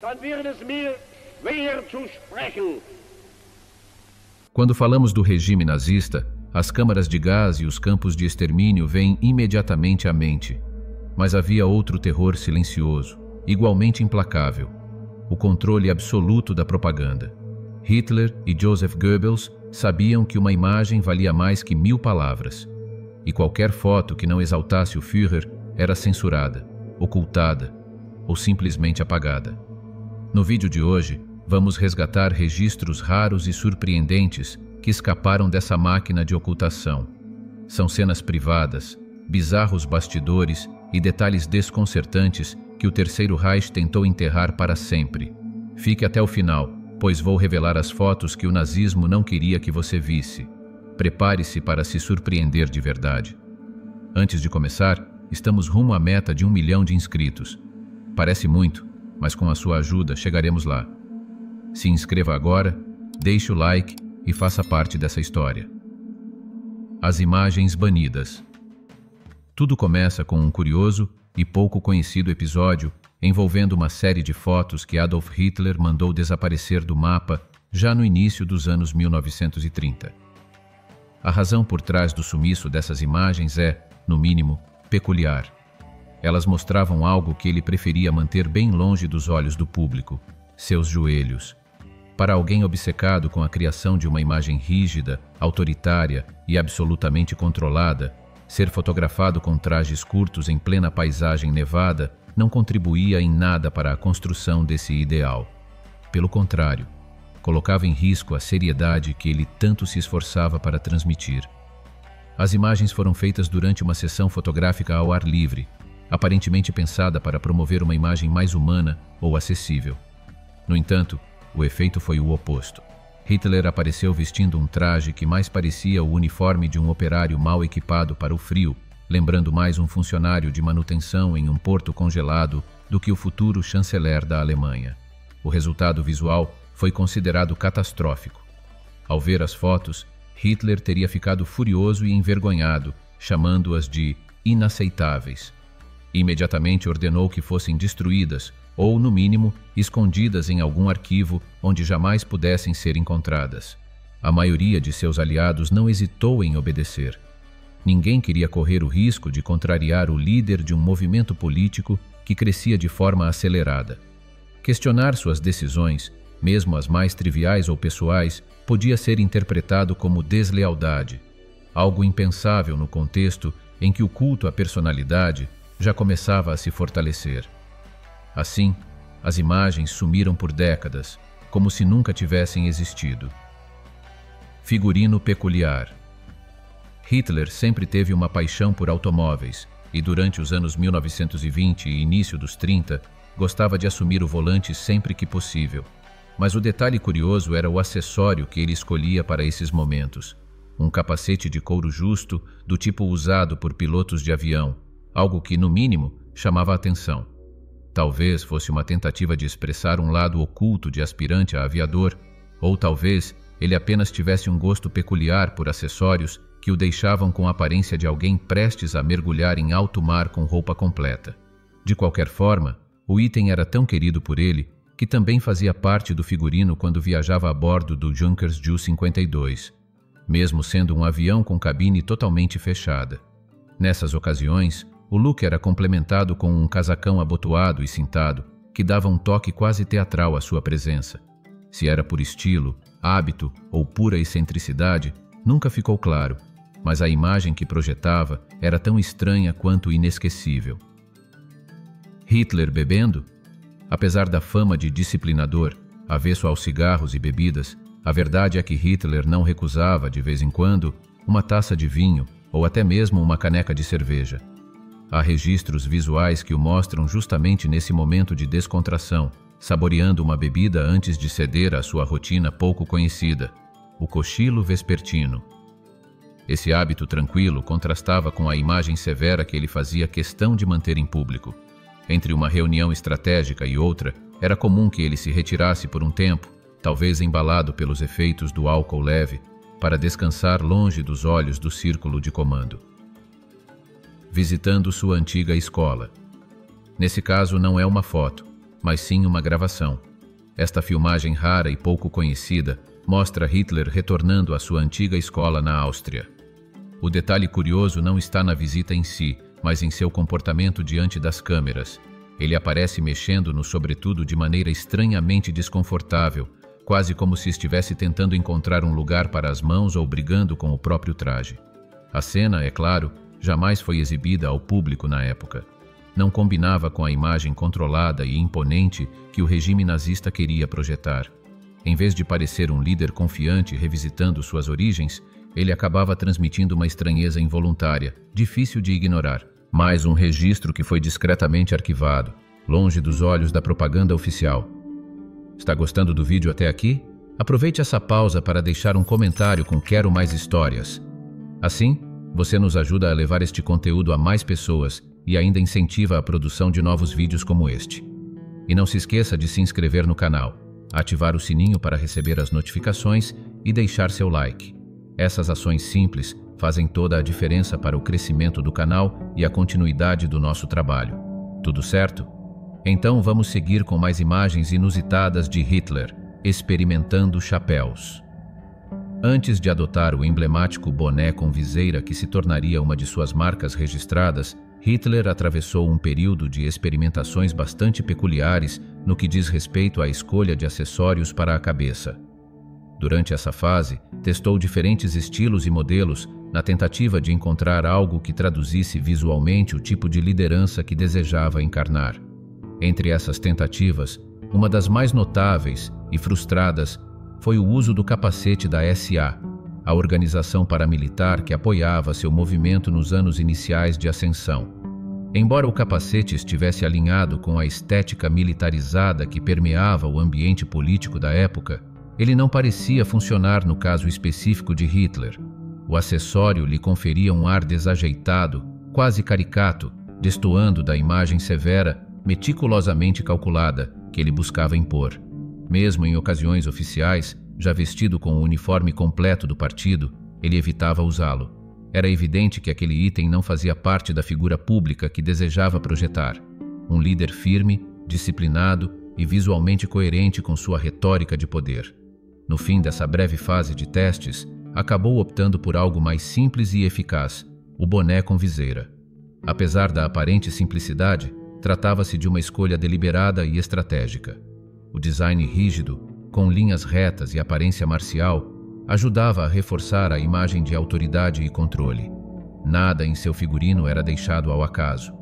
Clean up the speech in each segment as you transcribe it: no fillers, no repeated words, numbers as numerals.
Dann wäre es mir schwer zu sprechen. Quando falamos do regime nazista, as câmaras de gás e os campos de extermínio vêm imediatamente à mente. Mas havia outro terror silencioso, igualmente implacável: o controle absoluto da propaganda. Hitler e Joseph Goebbels sabiam que uma imagem valia mais que 1000 palavras, e qualquer foto que não exaltasse o Führer era censurada, ocultada ou simplesmente apagada. No vídeo de hoje, vamos resgatar registros raros e surpreendentes que escaparam dessa máquina de ocultação. São cenas privadas, bizarros bastidores e detalhes desconcertantes que o Terceiro Reich tentou enterrar para sempre. Fique até o final, pois vou revelar as fotos que o nazismo não queria que você visse. Prepare-se para se surpreender de verdade. Antes de começar, estamos rumo à meta de 1 milhão de inscritos. Parece muito, mas com a sua ajuda chegaremos lá. Se inscreva agora, deixe o like e faça parte dessa história. As imagens banidas. Tudo começa com um curioso e pouco conhecido episódio envolvendo uma série de fotos que Adolf Hitler mandou desaparecer do mapa já no início dos anos 1930. A razão por trás do sumiço dessas imagens é, no mínimo, peculiar. Elas mostravam algo que ele preferia manter bem longe dos olhos do público: seus joelhos. Para alguém obcecado com a criação de uma imagem rígida, autoritária e absolutamente controlada, ser fotografado com trajes curtos em plena paisagem nevada não contribuía em nada para a construção desse ideal. Pelo contrário, colocava em risco a seriedade que ele tanto se esforçava para transmitir. As imagens foram feitas durante uma sessão fotográfica ao ar livre, aparentemente pensada para promover uma imagem mais humana ou acessível. No entanto, o efeito foi o oposto. Hitler apareceu vestindo um traje que mais parecia o uniforme de um operário mal equipado para o frio, lembrando mais um funcionário de manutenção em um porto congelado do que o futuro chanceler da Alemanha. O resultado visual foi considerado catastrófico. Ao ver as fotos, Hitler teria ficado furioso e envergonhado, chamando-as de inaceitáveis. Imediatamente ordenou que fossem destruídas, ou, no mínimo, escondidas em algum arquivo onde jamais pudessem ser encontradas. A maioria de seus aliados não hesitou em obedecer. Ninguém queria correr o risco de contrariar o líder de um movimento político que crescia de forma acelerada. Questionar suas decisões, mesmo as mais triviais ou pessoais, podia ser interpretado como deslealdade, algo impensável no contexto em que o culto à personalidade já começava a se fortalecer. Assim, as imagens sumiram por décadas, como se nunca tivessem existido. Figurino peculiar. Hitler sempre teve uma paixão por automóveis e, durante os anos 1920 e início dos 30, gostava de assumir o volante sempre que possível. Mas o detalhe curioso era o acessório que ele escolhia para esses momentos: um capacete de couro justo do tipo usado por pilotos de avião, algo que, no mínimo, chamava a atenção. Talvez fosse uma tentativa de expressar um lado oculto de aspirante a aviador, ou talvez ele apenas tivesse um gosto peculiar por acessórios que o deixavam com a aparência de alguém prestes a mergulhar em alto mar com roupa completa. De qualquer forma, o item era tão querido por ele que também fazia parte do figurino quando viajava a bordo do Junkers Ju-52, mesmo sendo um avião com cabine totalmente fechada. Nessas ocasiões, o look era complementado com um casacão abotoado e cintado, que dava um toque quase teatral à sua presença. Se era por estilo, hábito ou pura excentricidade, nunca ficou claro, mas a imagem que projetava era tão estranha quanto inesquecível. Hitler bebendo? Apesar da fama de disciplinador, avesso aos cigarros e bebidas, a verdade é que Hitler não recusava, de vez em quando, uma taça de vinho ou até mesmo uma caneca de cerveja. Há registros visuais que o mostram justamente nesse momento de descontração, saboreando uma bebida antes de ceder à sua rotina pouco conhecida, o cochilo vespertino. Esse hábito tranquilo contrastava com a imagem severa que ele fazia questão de manter em público. Entre uma reunião estratégica e outra, era comum que ele se retirasse por um tempo, talvez embalado pelos efeitos do álcool leve, para descansar longe dos olhos do círculo de comando. Visitando sua antiga escola. Nesse caso não é uma foto, mas sim uma gravação. Esta filmagem rara e pouco conhecida mostra Hitler retornando à sua antiga escola na Áustria. O detalhe curioso não está na visita em si, mas em seu comportamento diante das câmeras. Ele aparece mexendo no sobretudo de maneira estranhamente desconfortável, quase como se estivesse tentando encontrar um lugar para as mãos ou brigando com o próprio traje. A cena, é claro, jamais foi exibida ao público na época. Não combinava com a imagem controlada e imponente que o regime nazista queria projetar. Em vez de parecer um líder confiante revisitando suas origens, ele acabava transmitindo uma estranheza involuntária, difícil de ignorar. Mais um registro que foi discretamente arquivado, longe dos olhos da propaganda oficial. Está gostando do vídeo até aqui? Aproveite essa pausa para deixar um comentário com "Quero mais histórias". Assim, você nos ajuda a levar este conteúdo a mais pessoas e ainda incentiva a produção de novos vídeos como este. E não se esqueça de se inscrever no canal, ativar o sininho para receber as notificações e deixar seu like. Essas ações simples fazem toda a diferença para o crescimento do canal e a continuidade do nosso trabalho. Tudo certo? Então vamos seguir com mais imagens inusitadas de Hitler, experimentando chapéus. Antes de adotar o emblemático boné com viseira que se tornaria uma de suas marcas registradas, Hitler atravessou um período de experimentações bastante peculiares no que diz respeito à escolha de acessórios para a cabeça. Durante essa fase, testou diferentes estilos e modelos na tentativa de encontrar algo que traduzisse visualmente o tipo de liderança que desejava encarnar. Entre essas tentativas, uma das mais notáveis e frustradas foi o uso do capacete da SA, a organização paramilitar que apoiava seu movimento nos anos iniciais de ascensão. Embora o capacete estivesse alinhado com a estética militarizada que permeava o ambiente político da época, ele não parecia funcionar no caso específico de Hitler. O acessório lhe conferia um ar desajeitado, quase caricato, destoando da imagem severa, meticulosamente calculada, que ele buscava impor. Mesmo em ocasiões oficiais, já vestido com o uniforme completo do partido, ele evitava usá-lo. Era evidente que aquele item não fazia parte da figura pública que desejava projetar. Um líder firme, disciplinado e visualmente coerente com sua retórica de poder. No fim dessa breve fase de testes, acabou optando por algo mais simples e eficaz, o boné com viseira. Apesar da aparente simplicidade, tratava-se de uma escolha deliberada e estratégica. O design rígido, com linhas retas e aparência marcial, ajudava a reforçar a imagem de autoridade e controle. Nada em seu figurino era deixado ao acaso.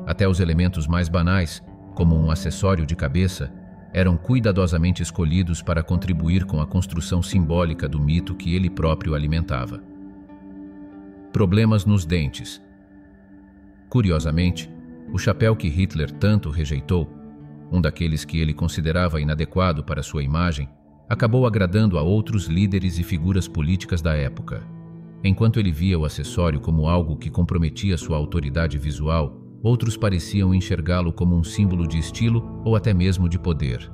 Até os elementos mais banais, como um acessório de cabeça, eram cuidadosamente escolhidos para contribuir com a construção simbólica do mito que ele próprio alimentava. Problemas nos dentes. Curiosamente, o chapéu que Hitler tanto rejeitou, um daqueles que ele considerava inadequado para sua imagem, acabou agradando a outros líderes e figuras políticas da época. Enquanto ele via o acessório como algo que comprometia sua autoridade visual, outros pareciam enxergá-lo como um símbolo de estilo ou até mesmo de poder.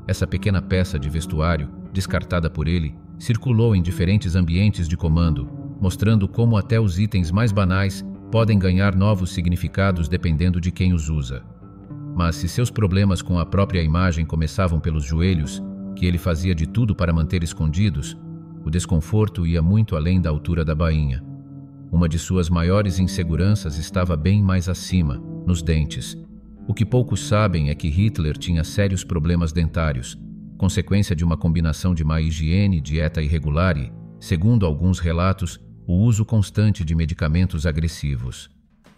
Essa pequena peça de vestuário, descartada por ele, circulou em diferentes ambientes de comando, mostrando como até os itens mais banais podem ganhar novos significados dependendo de quem os usa. Mas se seus problemas com a própria imagem começavam pelos joelhos, que ele fazia de tudo para manter escondidos, o desconforto ia muito além da altura da bainha. Uma de suas maiores inseguranças estava bem mais acima, nos dentes. O que poucos sabem é que Hitler tinha sérios problemas dentários, consequência de uma combinação de má higiene, dieta irregular e, segundo alguns relatos, o uso constante de medicamentos agressivos.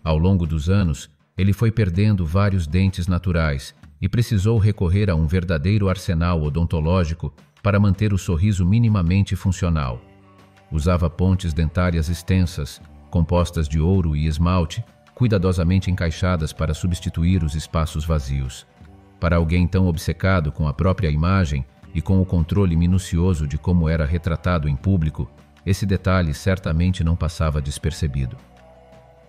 Ao longo dos anos, ele foi perdendo vários dentes naturais e precisou recorrer a um verdadeiro arsenal odontológico para manter o sorriso minimamente funcional. Usava pontes dentárias extensas, compostas de ouro e esmalte, cuidadosamente encaixadas para substituir os espaços vazios. Para alguém tão obcecado com a própria imagem e com o controle minucioso de como era retratado em público, esse detalhe certamente não passava despercebido.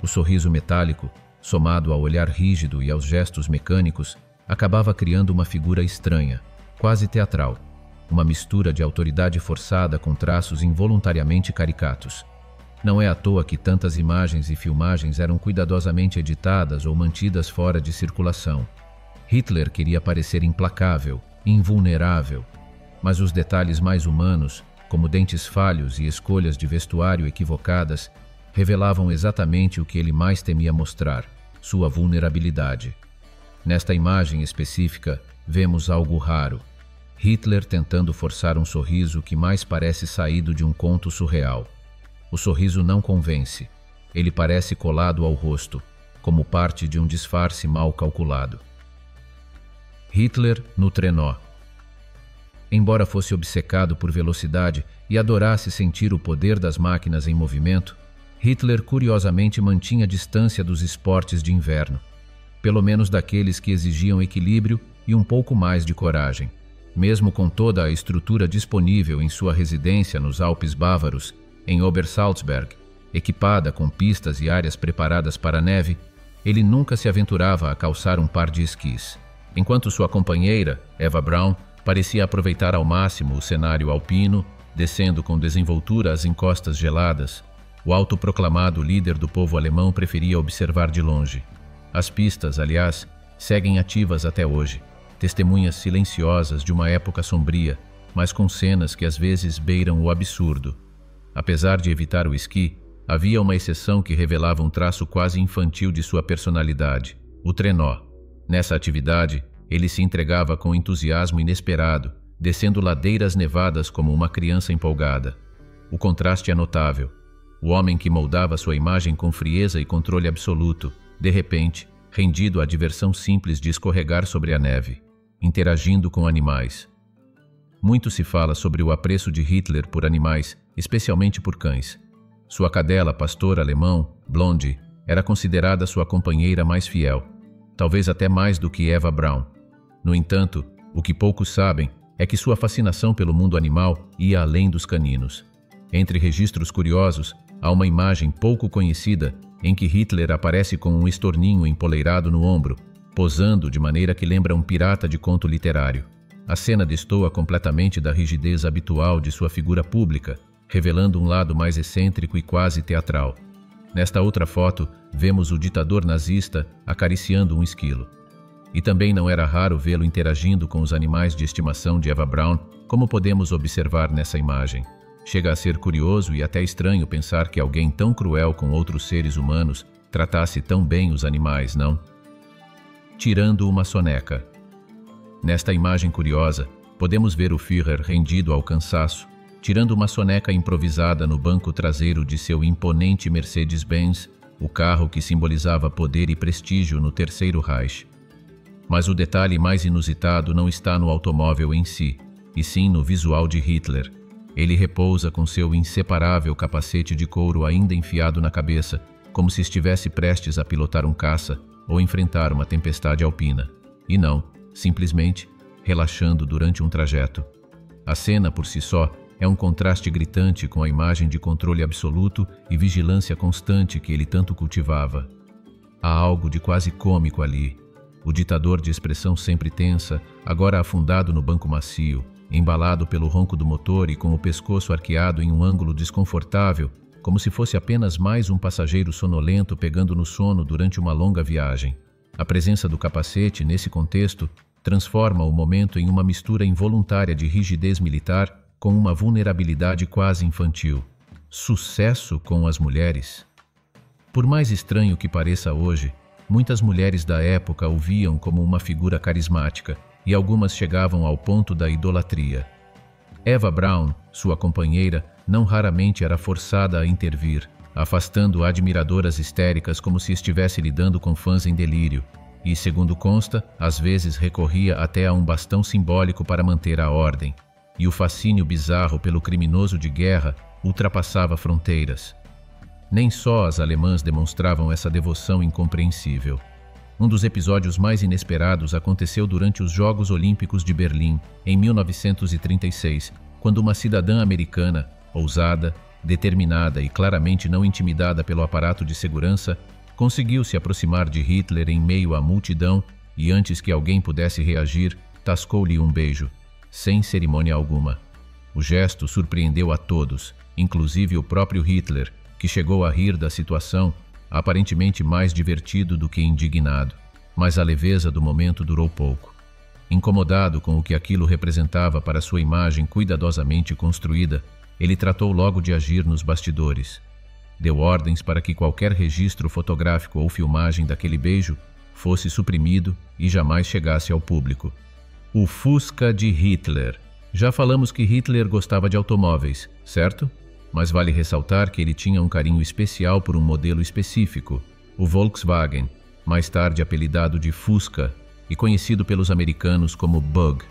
O sorriso metálico, somado ao olhar rígido e aos gestos mecânicos, acabava criando uma figura estranha, quase teatral, uma mistura de autoridade forçada com traços involuntariamente caricatos. Não é à toa que tantas imagens e filmagens eram cuidadosamente editadas ou mantidas fora de circulação. Hitler queria parecer implacável, invulnerável, mas os detalhes mais humanos, como dentes falhos e escolhas de vestuário equivocadas, revelavam exatamente o que ele mais temia mostrar: sua vulnerabilidade. Nesta imagem específica, vemos algo raro. Hitler tentando forçar um sorriso que mais parece saído de um conto surreal. O sorriso não convence. Ele parece colado ao rosto, como parte de um disfarce mal calculado. Hitler no trenó. Embora fosse obcecado por velocidade e adorasse sentir o poder das máquinas em movimento, Hitler curiosamente mantinha distância dos esportes de inverno, pelo menos daqueles que exigiam equilíbrio e um pouco mais de coragem. Mesmo com toda a estrutura disponível em sua residência nos Alpes Bávaros, em Obersalzberg, equipada com pistas e áreas preparadas para a neve, ele nunca se aventurava a calçar um par de esquis. Enquanto sua companheira, Eva Braun, parecia aproveitar ao máximo o cenário alpino, descendo com desenvoltura as encostas geladas, o autoproclamado líder do povo alemão preferia observar de longe. As pistas, aliás, seguem ativas até hoje, testemunhas silenciosas de uma época sombria, mas com cenas que às vezes beiram o absurdo. Apesar de evitar o esqui, havia uma exceção que revelava um traço quase infantil de sua personalidade: o trenó. Nessa atividade, ele se entregava com entusiasmo inesperado, descendo ladeiras nevadas como uma criança empolgada. O contraste é notável. O homem que moldava sua imagem com frieza e controle absoluto, de repente, rendido à diversão simples de escorregar sobre a neve, interagindo com animais. Muito se fala sobre o apreço de Hitler por animais, especialmente por cães. Sua cadela pastor alemão, Blondie, era considerada sua companheira mais fiel, talvez até mais do que Eva Braun. No entanto, o que poucos sabem é que sua fascinação pelo mundo animal ia além dos caninos. Entre registros curiosos, há uma imagem pouco conhecida em que Hitler aparece com um estorninho empoleirado no ombro, posando de maneira que lembra um pirata de conto literário. A cena destoa completamente da rigidez habitual de sua figura pública, revelando um lado mais excêntrico e quase teatral. Nesta outra foto, vemos o ditador nazista acariciando um esquilo. E também não era raro vê-lo interagindo com os animais de estimação de Eva Braun, como podemos observar nessa imagem. Chega a ser curioso e até estranho pensar que alguém tão cruel com outros seres humanos tratasse tão bem os animais, não? Tirando uma soneca. Nesta imagem curiosa, podemos ver o Führer rendido ao cansaço, tirando uma soneca improvisada no banco traseiro de seu imponente Mercedes-Benz, o carro que simbolizava poder e prestígio no Terceiro Reich. Mas o detalhe mais inusitado não está no automóvel em si, e sim no visual de Hitler. Ele repousa com seu inseparável capacete de couro ainda enfiado na cabeça, como se estivesse prestes a pilotar um caça ou enfrentar uma tempestade alpina. E não, simplesmente, relaxando durante um trajeto. A cena, por si só, é um contraste gritante com a imagem de controle absoluto e vigilância constante que ele tanto cultivava. Há algo de quase cômico ali. O ditador de expressão sempre tensa, agora afundado no banco macio, embalado pelo ronco do motor e com o pescoço arqueado em um ângulo desconfortável, como se fosse apenas mais um passageiro sonolento pegando no sono durante uma longa viagem. A presença do capacete, nesse contexto, transforma o momento em uma mistura involuntária de rigidez militar com uma vulnerabilidade quase infantil. Sucesso com as mulheres. Por mais estranho que pareça hoje, muitas mulheres da época o viam como uma figura carismática, e algumas chegavam ao ponto da idolatria. Eva Braun, sua companheira, não raramente era forçada a intervir, afastando admiradoras histéricas como se estivesse lidando com fãs em delírio, e, segundo consta, às vezes recorria até a um bastão simbólico para manter a ordem. E o fascínio bizarro pelo criminoso de guerra ultrapassava fronteiras. Nem só as alemãs demonstravam essa devoção incompreensível. Um dos episódios mais inesperados aconteceu durante os Jogos Olímpicos de Berlim, em 1936, quando uma cidadã americana, ousada, determinada e claramente não intimidada pelo aparato de segurança, conseguiu se aproximar de Hitler em meio à multidão e, antes que alguém pudesse reagir, tascou-lhe um beijo, sem cerimônia alguma. O gesto surpreendeu a todos, inclusive o próprio Hitler, que chegou a rir da situação, aparentemente mais divertido do que indignado. mas a leveza do momento durou pouco. Incomodado com o que aquilo representava para sua imagem cuidadosamente construída, ele tratou logo de agir nos bastidores. Deu ordens para que qualquer registro fotográfico ou filmagem daquele beijo fosse suprimido e jamais chegasse ao público. O Fusca de Hitler. Já falamos que Hitler gostava de automóveis, certo? Mas vale ressaltar que ele tinha um carinho especial por um modelo específico, o Volkswagen, mais tarde apelidado de Fusca e conhecido pelos americanos como Bug.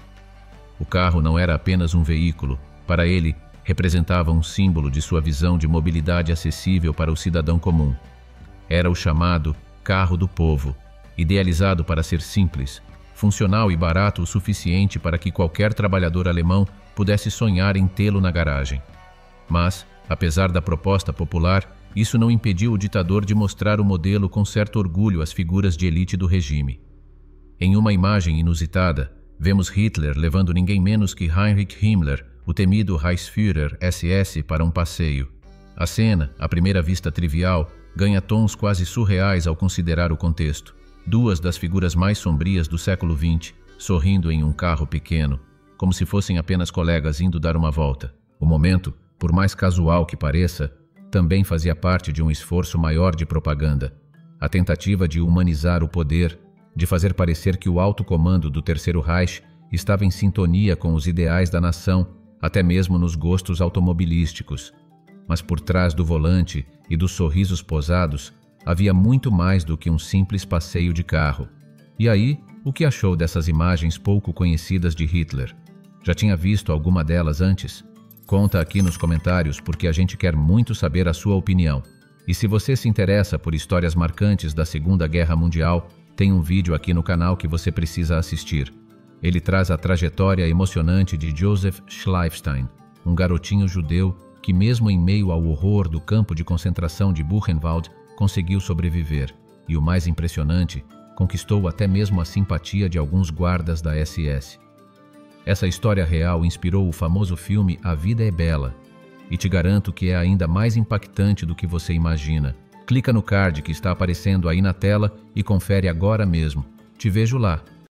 O carro não era apenas um veículo, para ele, representava um símbolo de sua visão de mobilidade acessível para o cidadão comum. Era o chamado carro do povo, idealizado para ser simples, funcional e barato o suficiente para que qualquer trabalhador alemão pudesse sonhar em tê-lo na garagem. Mas, apesar da proposta popular, isso não impediu o ditador de mostrar o modelo com certo orgulho às figuras de elite do regime. Em uma imagem inusitada, vemos Hitler levando ninguém menos que Heinrich Himmler, o temido Reichsführer SS, para um passeio. A cena, à primeira vista trivial, ganha tons quase surreais ao considerar o contexto. Duas das figuras mais sombrias do século XX, sorrindo em um carro pequeno, como se fossem apenas colegas indo dar uma volta. O momento, por mais casual que pareça, também fazia parte de um esforço maior de propaganda. A tentativa de humanizar o poder, de fazer parecer que o alto comando do Terceiro Reich estava em sintonia com os ideais da nação, até mesmo nos gostos automobilísticos. Mas por trás do volante e dos sorrisos posados, havia muito mais do que um simples passeio de carro. E aí, o que achou dessas imagens pouco conhecidas de Hitler? Já tinha visto alguma delas antes? Conta aqui nos comentários porque a gente quer muito saber a sua opinião. E se você se interessa por histórias marcantes da Segunda Guerra Mundial, tem um vídeo aqui no canal que você precisa assistir. Ele traz a trajetória emocionante de Joseph Schleifstein, um garotinho judeu que, mesmo em meio ao horror do campo de concentração de Buchenwald, conseguiu sobreviver e, o mais impressionante, conquistou até mesmo a simpatia de alguns guardas da SS. Essa história real inspirou o famoso filme A Vida é Bela, e te garanto que é ainda mais impactante do que você imagina. Clica no card que está aparecendo aí na tela e confere agora mesmo. Te vejo lá.